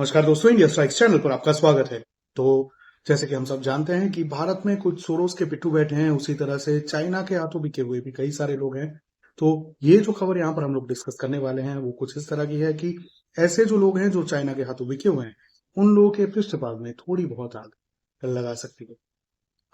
नमस्कार दोस्तों, India strikes channel पर आपका स्वागत है। तो जैसे कि हम सब जानते हैं कि भारत में कुछ सोरोस के पिट्ठू बैठे हैं, उसी तरह से चाइना के हाथों बिके हुए भी कई सारे लोग हैं। तो ये जो खबर यहाँ पर हम लोग डिस्कस करने वाले हैं वो कुछ इस तरह की है कि ऐसे जो लोग हैं जो चाइना के हाथों बिके हुए हैं, उन लोगों के पृष्ठभाग में थोड़ी बहुत आग लगा सकती है।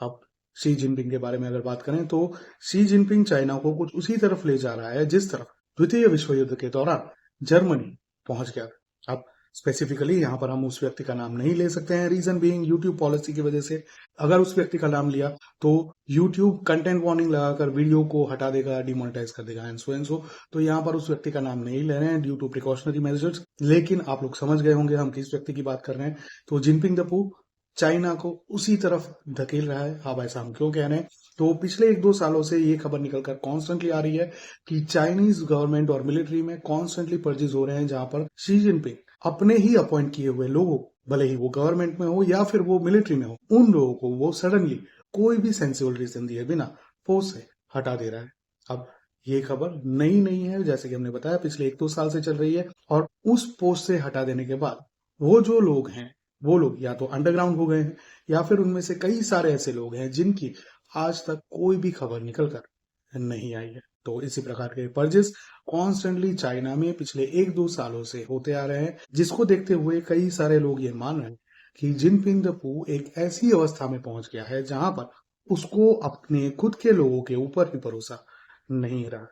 अब शी जिनपिंग के बारे में अगर बात करें तो शी जिनपिंग चाइना को कुछ उसी तरफ ले जा रहा है जिस तरफ द्वितीय विश्व युद्ध के दौरान जर्मनी पहुंच गया। अब स्पेसिफिकली यहाँ पर हम उस व्यक्ति का नाम नहीं ले सकते हैं, रीजन बीइंग यूट्यूब पॉलिसी की वजह से। अगर उस व्यक्ति का नाम लिया तो यूट्यूब कंटेंट वार्निंग लगाकर वीडियो को हटा देगा, डिमोनेटाइज कर देगा एंड सो। तो यहाँ पर उस व्यक्ति का नाम नहीं ले रहे हैं ड्यू टू प्रिकॉशनरी मेजर्स, लेकिन आप लोग समझ गए होंगे हम किस व्यक्ति की बात कर रहे हैं। तो जिनपिंग दपू चाइना को उसी तरफ धकेल रहा है। अब ऐसा हम क्यों कह रहे हैं, तो पिछले 1-2 सालों से ये खबर निकलकर कॉन्स्टेंटली आ रही है कि चाइनीज गवर्नमेंट और मिलिट्री में कॉन्स्टेंटली पर्चेज हो रहे हैं, जहां पर शी जिनपिंग अपने ही अपॉइंट किए हुए लोगों, भले ही वो गवर्नमेंट में हो या फिर वो मिलिट्री में हो, उन लोगों को वो सडनली कोई भी सेंसिबल रीजन दिए बिना पोस्ट से हटा दे रहा है। अब ये खबर नई नहीं है, जैसे कि हमने बताया पिछले 1-2 साल से चल रही है। और उस पोस्ट से हटा देने के बाद वो जो लोग हैं, वो लोग या तो अंडरग्राउंड हो गए हैं या फिर उनमें से कई सारे ऐसे लोग हैं जिनकी आज तक कोई भी खबर निकल कर नहीं आई है। तो इसी प्रकार के पर्चेस कॉन्स्टेंटली चाइना में पिछले 1-2 सालों से होते आ रहे हैं, जिसको देखते हुए कई सारे लोग ये मान रहे हैं कि जिनपिंग दपू एक ऐसी अवस्था में पहुंच गया है जहां पर उसको अपने खुद के लोगों के ऊपर भी भरोसा नहीं रहा।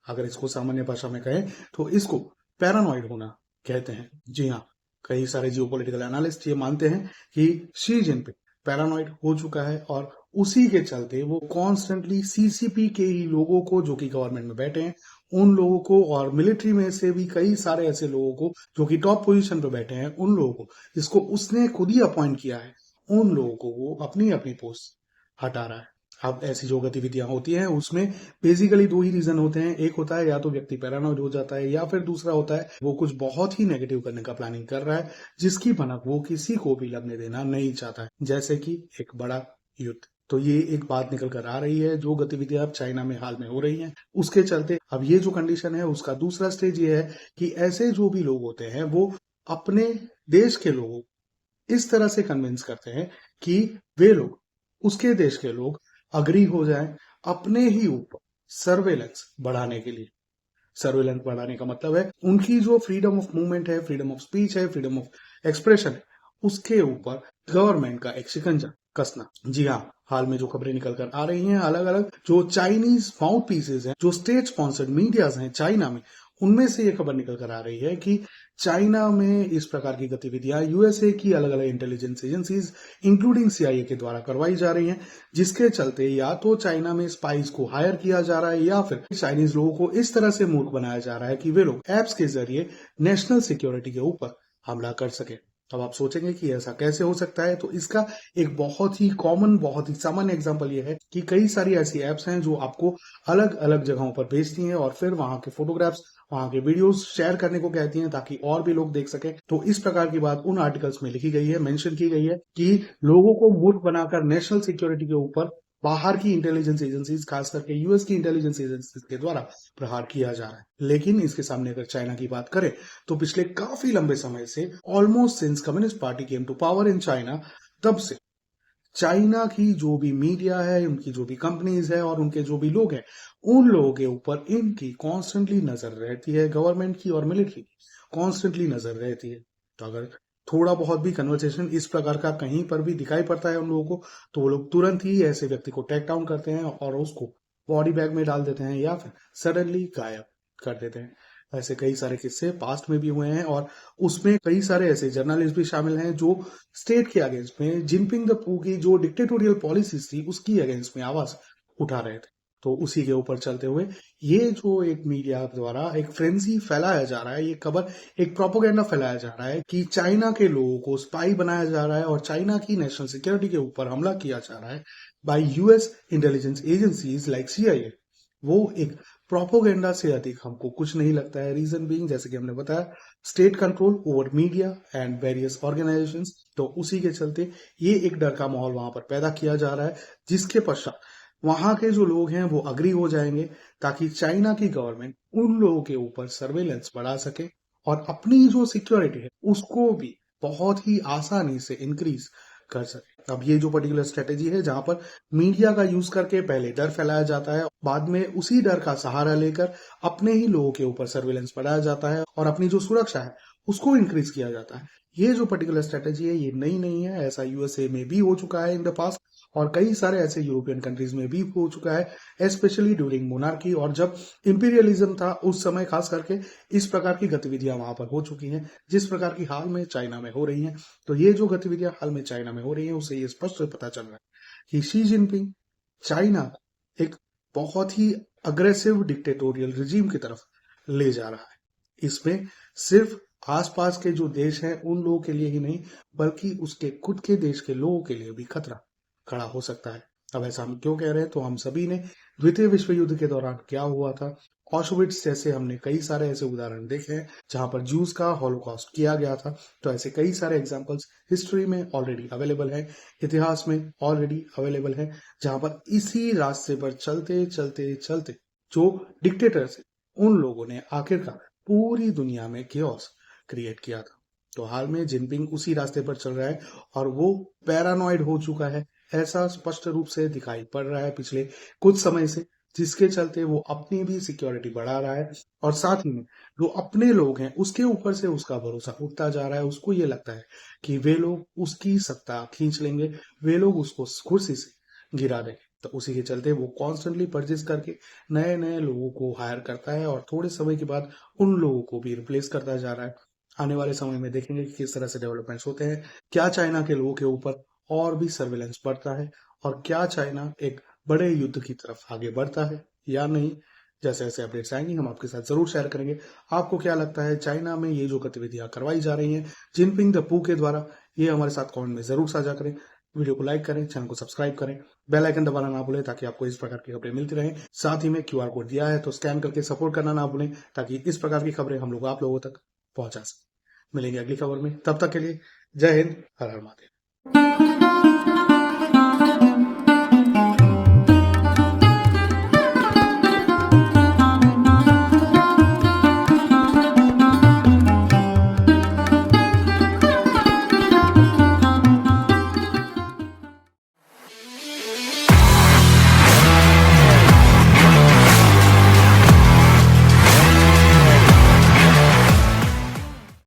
अगर इसको सामान्य भाषा में कहें तो इसको पैरानॉइड होना कहते हैं। जी हाँ, कई सारे जियोपॉलिटिकल एनालिस्ट ये मानते हैं कि शी जिनपिंग पैरानॉइड हो चुका है और उसी के चलते वो कॉन्स्टेंटली सीसीपी के ही लोगों को, जो कि गवर्नमेंट में बैठे हैं, उन लोगों को, और मिलिट्री में से भी कई सारे ऐसे लोगों को जो कि टॉप पोजीशन पे बैठे हैं, उन लोगों को जिसको उसने खुद ही अपॉइंट किया है, उन लोगों को वो अपनी अपनी पोस्ट हटा रहा है। अब ऐसी जो गतिविधियां होती हैं उसमें बेसिकली 2 ही रीजन होते हैं। एक होता है या तो व्यक्ति पैरानॉइड हो जाता है, या फिर दूसरा होता है वो कुछ बहुत ही नेगेटिव करने का प्लानिंग कर रहा है, जिसकी भनक वो किसी को भी लगने देना नहीं चाहता है, जैसे कि एक बड़ा युद्ध। तो ये एक बात निकल कर आ रही है, जो गतिविधियां अब चाइना में हाल में हो रही हैं उसके चलते अब ये जो कंडीशन है उसका दूसरा स्टेज ये है कि ऐसे जो भी लोग होते हैं वो अपने देश के लोगों इस तरह से कन्विंस करते हैं कि वे लोग, उसके देश के लोग अग्री हो जाएं अपने ही ऊपर सर्वेलेंस बढ़ाने के लिए। सर्वेलेंस बढ़ाने का मतलब है उनकी जो फ्रीडम ऑफ मूवमेंट है, फ्रीडम ऑफ स्पीच है, फ्रीडम ऑफ एक्सप्रेशन है, उसके ऊपर गवर्नमेंट का एक शिकंजा कसना। जी हाँ, हाल में जो खबरें निकल कर आ रही हैं, अलग अलग जो चाइनीज माउथ पीसेज हैं, जो स्टेट स्पॉन्सर्ड मीडियाज हैं चाइना में, उनमें से ये खबर निकल कर आ रही है कि चाइना में इस प्रकार की गतिविधियां यूएसए की अलग अलग इंटेलिजेंस एजेंसीज इंक्लूडिंग सीआईए के द्वारा करवाई जा रही हैं, जिसके चलते या तो चाइना में स्पाइस को हायर किया जा रहा है या फिर चाइनीज लोगों को इस तरह से मूर्ख बनाया जा रहा है कि वे लोग एप्स के जरिए नेशनल सिक्योरिटी के ऊपर हमला कर सके। अब आप सोचेंगे कि ऐसा कैसे हो सकता है, तो इसका एक बहुत ही कॉमन, बहुत ही सामान्य एग्जांपल ये है कि कई सारी ऐसी एप्स हैं जो आपको अलग अलग जगहों पर भेजती हैं और फिर वहां के फोटोग्राफ्स, वहां के वीडियोस शेयर करने को कहती हैं ताकि और भी लोग देख सके। तो इस प्रकार की बात उन आर्टिकल्स में लिखी गई है, मेंशन की गई है कि लोगों को मूर्ख बनाकर नेशनल सिक्योरिटी के ऊपर बाहर की इंटेलिजेंस एजेंसीज, खास करके यूएस की इंटेलिजेंस एजेंसीज के द्वारा प्रहार किया जा रहा है। लेकिन इसके सामने अगर चाइना की बात करें तो पिछले काफी लंबे समय से, almost since communist party came to power in China, तब से चाइना की जो भी मीडिया है, उनकी जो भी कंपनीज है और उनके जो भी लोग हैं, उन लोगों के ऊपर इनकी कॉन्स्टेंटली नजर रहती है, गवर्नमेंट की और मिलिट्री की कॉन्स्टेंटली नजर रहती है। तो अगर थोड़ा बहुत भी कन्वर्सेशन इस प्रकार का कहीं पर भी दिखाई पड़ता है उन लोगों को, तो वो लोग तुरंत ही ऐसे व्यक्ति को टेक डाउन करते हैं और उसको बॉडी बैग में डाल देते हैं या फिर सडनली गायब कर देते हैं। ऐसे कई सारे किस्से पास्ट में भी हुए हैं और उसमें कई सारे ऐसे जर्नलिस्ट भी शामिल हैं जो स्टेट के अगेंस्ट में, जिनपिंग दपू की जो डिक्टेटोरियल पॉलिसीज थी उसकी अगेंस्ट में आवाज उठा रहे थे। तो उसी के ऊपर चलते हुए ये जो एक मीडिया द्वारा एक फ्रेंजी फैलाया जा रहा है, ये खबर, एक प्रोपोगेंडा फैलाया जा रहा है कि चाइना के लोगों को स्पाई बनाया जा रहा है और चाइना की नेशनल सिक्योरिटी के ऊपर हमला किया जा रहा है bye US intelligence agencies like CIA, वो एक प्रोपोगेंडा से अधिक हमको कुछ नहीं लगता है। रीजन बीइंग, जैसे कि हमने बताया, state control over media and various organisations. तो उसी के चलते ये एक डर का माहौल वहां पर पैदा किया जा रहा है, जिसके पश्चात वहां के जो लोग हैं वो अग्री हो जाएंगे ताकि चाइना की गवर्नमेंट उन लोगों के ऊपर सर्वेलेंस बढ़ा सके और अपनी जो सिक्योरिटी है उसको भी बहुत ही आसानी से इंक्रीज कर सके। अब ये जो पर्टिकुलर स्ट्रेटेजी है जहां पर मीडिया का यूज करके पहले डर फैलाया जाता है, बाद में उसी डर का सहारा लेकर अपने ही लोगों के ऊपर सर्विलेंस बढ़ाया जाता है और अपनी जो सुरक्षा है उसको इंक्रीज किया जाता है। ये जो पर्टिकुलर स्ट्रेटेजी है ये नई नहीं है, ऐसा यूएसए में भी हो चुका है इन द पास्ट और कई सारे ऐसे यूरोपियन कंट्रीज में भी हो चुका है, स्पेशली ड्यूरिंग मोनार्की और जब इंपीरियलिज्म था उस समय खास करके इस प्रकार की गतिविधियां वहां पर हो चुकी हैं जिस प्रकार की हाल में चाइना में हो रही हैं। तो ये जो गतिविधियां हाल में चाइना में हो रही हैं उससे ये स्पष्ट पता चल रहा है कि शी जिनपिंग चाइना को एक बहुत ही अग्रेसिव डिक्टेटोरियल रिजीम की तरफ ले जा रहा है। इसमें सिर्फ आसपास के जो देश हैं उन लोगों के लिए ही नहीं बल्कि उसके खुद के देश के लोगों के लिए भी खतरा खड़ा हो सकता है। अब ऐसा हम क्यों कह रहे हैं, तो हम सभी ने द्वितीय विश्व युद्ध के दौरान क्या हुआ था, ऑशविट्स जैसे हमने कई सारे ऐसे उदाहरण देखे हैं जहां पर जूस का हॉलोकॉस्ट किया गया था। तो ऐसे कई सारे एग्जांपल्स हिस्ट्री में ऑलरेडी अवेलेबल है, इतिहास में ऑलरेडी अवेलेबल है, जहां पर इसी रास्ते पर चलते चलते चलते जो डिक्टेटर्स उन लोगों ने आखिरकार पूरी दुनिया में केओस क्रिएट किया था। तो हाल में जिनपिंग उसी रास्ते पर चल रहा है और वो पैरानॉइड हो चुका है, ऐसा स्पष्ट रूप से दिखाई पड़ रहा है पिछले कुछ समय से, जिसके चलते वो अपनी भी सिक्योरिटी बढ़ा रहा है और साथ ही में जो अपने लोग हैं उसके ऊपर से उसका भरोसा उठता जा रहा है। उसको ये लगता है कि वे लोग उसकी सत्ता खींच लेंगे, वे लोग उसको कुर्सी से गिरा देंगे। तो उसी के चलते वो कॉन्स्टेंटली परचेज करके नए नए लोगों को हायर करता है और थोड़े समय के बाद उन लोगों को भी रिप्लेस करता जा रहा है। आने वाले समय में देखेंगे कि किस तरह से डेवलपमेंट्स होते हैं, क्या चाइना के लोगों के ऊपर और भी सर्वेलेंस बढ़ता है और क्या चाइना एक बड़े युद्ध की तरफ आगे बढ़ता है या नहीं। जैसे जैसे अपडेट्स आएंगी हम आपके साथ जरूर शेयर करेंगे। आपको क्या लगता है चाइना में ये जो गतिविधियां करवाई जा रही हैं जिनपिंग द पू के द्वारा, ये हमारे साथ कमेंट में जरूर साझा करें। वीडियो को लाइक करें, चैनल को सब्सक्राइब करें, बेल आइकन दबाना ना भूलें ताकि आपको इस प्रकार की खबरें मिलती रहें। साथ ही में क्यूआर कोड दिया है तो स्कैन करके सपोर्ट करना ना भूलें ताकि इस प्रकार की खबरें हम लोग आप लोगों तक पहुंचा सकें। मिलेंगे अगली खबर में, तब तक के लिए जय हिंद, हर हर महादेव।